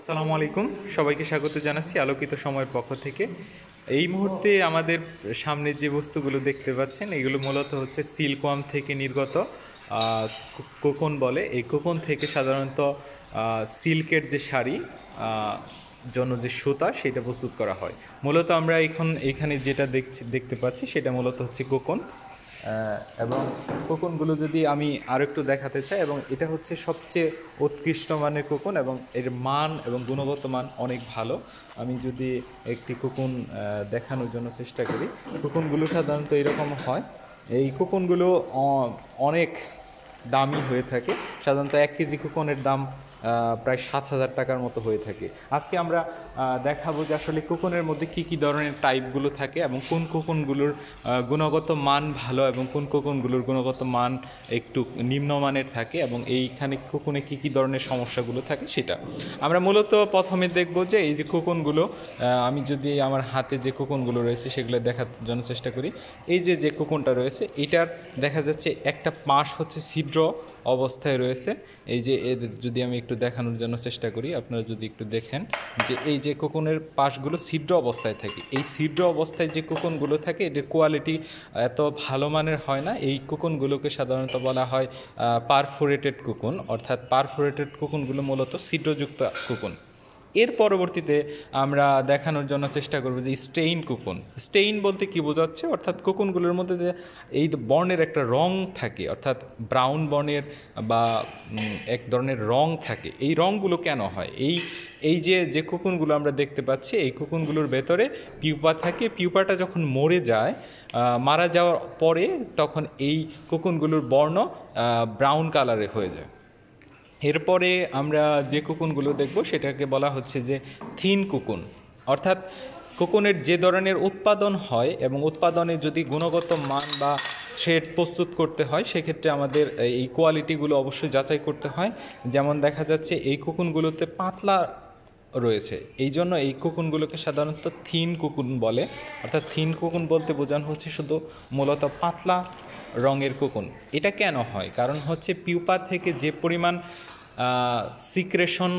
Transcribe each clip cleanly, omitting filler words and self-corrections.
আসসালামু আলাইকুম, সবাইকে স্বাগত জানাচ্ছি আলোকিত সময়ের পক্ষ থেকে। এই মুহূর্তে আমাদের সামনে যে বস্তুগুলো দেখতে পাচ্ছেন এগুলো মূলত হচ্ছে সিল্কওয়ার্ম থেকে নির্গত কোকন বলে। এই কোকন থেকে সাধারণত সিল্কের যে শাড়ি জন্য যে সুতা সেটা প্রস্তুত করা হয়। মূলত আমরা এইখানে যেটা দেখতে পাচ্ছি সেটা মূলত হচ্ছে কোকন। এবং কোকনগুলো যদি আমি আরও একটু দেখাতে চাই, এবং এটা হচ্ছে সবচেয়ে উৎকৃষ্ট মানের কোকন এবং এর মান এবং গুণগত মান অনেক ভালো। আমি যদি একটি কোকন দেখানোর জন্য চেষ্টা করি, কোকনগুলো সাধারণত এরকম হয়। এই কোকনগুলো অনেক দামি হয়ে থাকে। সাধারণত 1 কেজি কোকনের দাম প্রায় 7,000 টাকার মতো হয়ে থাকে। আজকে আমরা দেখাবো যে আসলে কোকনের মধ্যে কী কী ধরনের টাইপগুলো থাকে এবং কোন কোকনগুলোর গুণগত মান ভালো এবং কোন কোকনগুলোর গুণগত মান একটু নিম্নমানের থাকে, এবং এইখানে কোকনে কী কী ধরনের সমস্যাগুলো থাকে সেটা আমরা মূলত প্রথমে দেখব। যে এই যে কোকনগুলো, আমি যদি আমার হাতে যে কোকনগুলো রয়েছে সেগুলো দেখার জন্য চেষ্টা করি। এই যে কোকনটা রয়েছে এটার দেখা যাচ্ছে একটা পাশ হচ্ছে ছিদ্র অবস্থায় রয়েছে। এই যে যদি আমি একটু দেখানোর জন্য চেষ্টা করি, আপনারা যদি একটু দেখেন যে এই যে কোকনের পাশগুলো ছিদ্র অবস্থায় থাকে। এই ছিদ্র অবস্থায় যে কোকনগুলো থাকে এদের কোয়ালিটি এত ভালো মানের হয় না। এই কোকনগুলোকে সাধারণত বলা হয় পারফোরেটেড কোকন, অর্থাৎ পারফোরেটেড কোকনগুলো মূলত ছিদ্রযুক্ত কোকন। এর পরবর্তীতে আমরা দেখানোর জন্য চেষ্টা করব যে স্টেইন কোকন। স্টেইন বলতে কি বোঝাচ্ছে, অর্থাৎ কোকনগুলোর মধ্যে যে এই বর্ণের একটা রং থাকে, অর্থাৎ ব্রাউন বর্ণের বা এক ধরনের রং থাকে। এই রঙগুলো কেন হয়? এই যে কোকনগুলো আমরা দেখতে পাচ্ছি, এই কোকনগুলোর ভেতরে পিউপা থাকে। পিউপাটা যখন মরে যায়, মারা যাওয়ার পরে তখন এই কোকনগুলোর বর্ণ ব্রাউন কালারের হয়ে যায়। এরপরে আমরা যে কোকনগুলো দেখব সেটাকে বলা হচ্ছে যে থিন কোকন, অর্থাৎ কোকনের যে ধরনের উৎপাদন হয় এবং উৎপাদনে যদি গুণগত মান বা থ্রেড প্রস্তুত করতে হয় সেক্ষেত্রে আমাদের এই কোয়ালিটিগুলো অবশ্যই যাচাই করতে হয়। যেমন দেখা যাচ্ছে এই কোকনগুলোতে পাতলা রয়েছে, এই জন্য এই কোকনগুলোকে সাধারণত থিন কোকন বলে। অর্থাৎ থিন কোকন বলতে বোঝানো হচ্ছে শুধু মূলত পাতলা রঙের কোকন। এটা কেন হয়? কারণ হচ্ছে পিউপা থেকে যে পরিমাণ সিক্রেশন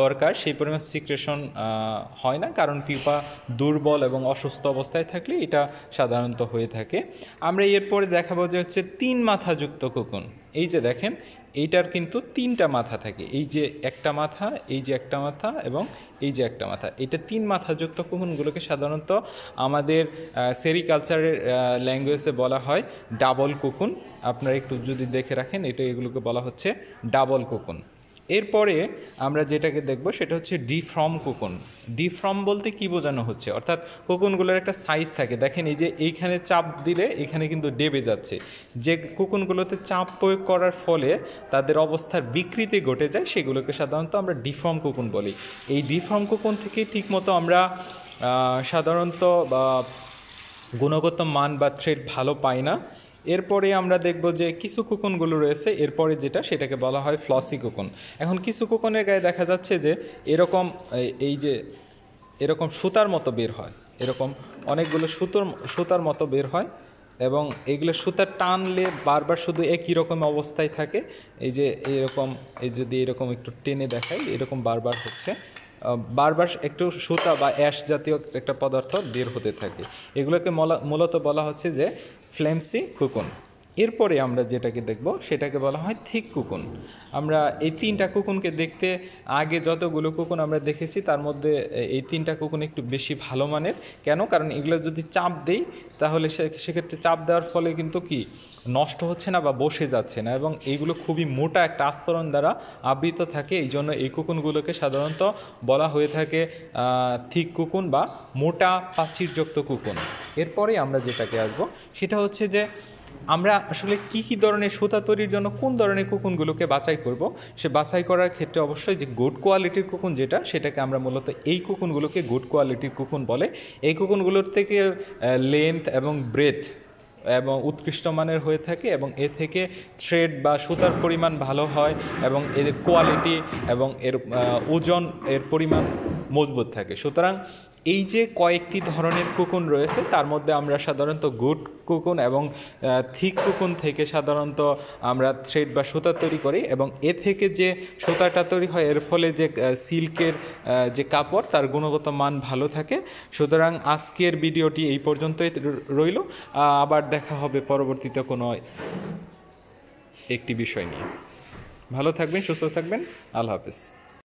দরকার সেই পরিমাণ সিক্রেশন হয় না, কারণ পিউপা দুর্বল এবং অসুস্থ অবস্থায় থাকলে এটা সাধারণত হয়ে থাকে। আমরা এরপরে দেখাবো যে হচ্ছে 3 মাথাযুক্ত কোকন। এই যে দেখেন এইটার কিন্তু 3টা মাথা থাকে। এই যে একটা মাথা, এই যে একটা মাথা এবং এই যে একটা মাথা, এটা 3 মাথাযুক্ত কোকনগুলোকে সাধারণত আমাদের সেরিকালচারের ল্যাঙ্গুয়েজে বলা হয় ডাবল কোকন। আপনারা একটু যদি দেখে রাখেন, এগুলোকে বলা হচ্ছে ডাবল কোকন। এরপরে আমরা যেটাকে দেখব সেটা হচ্ছে ডিফর্ম কোকন। ডিফর্ম বলতে কি বোঝানো হচ্ছে, অর্থাৎ কোকনগুলোর একটা সাইজ থাকে। দেখেন এই যে এইখানে চাপ দিলে এখানে কিন্তু ডেবে যাচ্ছে। যে কোকনগুলোতে চাপ প্রয়োগ করার ফলে তাদের অবস্থার বিকৃতি ঘটে যায় সেগুলোকে সাধারণত আমরা ডিফর্ম কোকন বলি। এই ডিফর্ম কোকন থেকে ঠিকমতো আমরা সাধারণত গুণগত মান বা থ্রেড ভালো পাই না। এরপরে আমরা দেখব যে কিছু কোকনগুলো রয়েছে, এরপরে সেটাকে বলা হয় ফ্লসি কোকন। এখন কিছু কোকনের গায়ে দেখা যাচ্ছে যে এরকম এই যে এরকম সুতার মতো বের হয়, এরকম অনেকগুলো সুতার মতো বের হয়, এবং এইগুলো সুতা টানলে বারবার শুধু একই রকম অবস্থায় থাকে। এই যে এইরকম, যদি এরকম একটু টেনে দেখাই, এরকম বারবার হচ্ছে, বারবার একটু সুতা বা অ্যাশ জাতীয় একটা পদার্থ বের হতে থাকে। এগুলোকে মূলত বলা হচ্ছে যে ফ্লেমসি কোকন। এরপরে আমরা যেটাকে দেখব সেটাকে বলা হয় থিক কোকন। আমরা এই 3টা কোকনকে দেখতে আগে যতগুলো কোকন আমরা দেখেছি তার মধ্যে এই 3টা কোকন একটু বেশি ভালো মানের। কেন? কারণ এগুলো যদি চাপ দেই তাহলে সেক্ষেত্রে চাপ দেওয়ার ফলে কিন্তু কি নষ্ট হচ্ছে না বা বসে যাচ্ছে না, এবং এইগুলো খুবই মোটা একটা আস্তরণ দ্বারা আবৃত থাকে। এই জন্য এই কোকনগুলোকে সাধারণত বলা হয়ে থাকে থিক কোকন বা মোটা প্রাচীরযুক্ত কোকন। এরপরে আমরা যেটাকে আসবো সেটা হচ্ছে যে আমরা আসলে কি ধরনের সুতা তৈরির জন্য কোন ধরনের কোকনগুলোকে বাছাই করব। সে বাছাই করার ক্ষেত্রে অবশ্যই যে গুড কোয়ালিটির কোকন সেটাকে আমরা মূলত এই কোকনগুলোকে গুড কোয়ালিটির কোকন বলে। এই কোকনগুলোর থেকে লেন্থ এবং ব্রেথ এবং উৎকৃষ্ট মানের হয়ে থাকে, এবং এ থেকে থ্রেড বা সুতার পরিমাণ ভালো হয়, এবং এর কোয়ালিটি এবং এর ওজন, এর পরিমাণ মজবুত থাকে। সুতরাং এই যে কয়েকটি ধরনের কোকুন রয়েছে তার মধ্যে আমরা সাধারণত গুড কোকুন এবং থিক কোকুন থেকে সাধারণত আমরা থ্রেড বা সুতা তৈরি করি, এবং এ থেকে যে সুতাটা তৈরি হয় এর ফলে যে সিল্কের যে কাপড় তার গুণগত মান ভালো থাকে। সুতরাং আজকের ভিডিওটি এই পর্যন্তই রইল, আবার দেখা হবে পরবর্তীতে কোনো একটি বিষয় নিয়ে। ভালো থাকবেন, সুস্থ থাকবেন, আল্লাহ হাফেজ।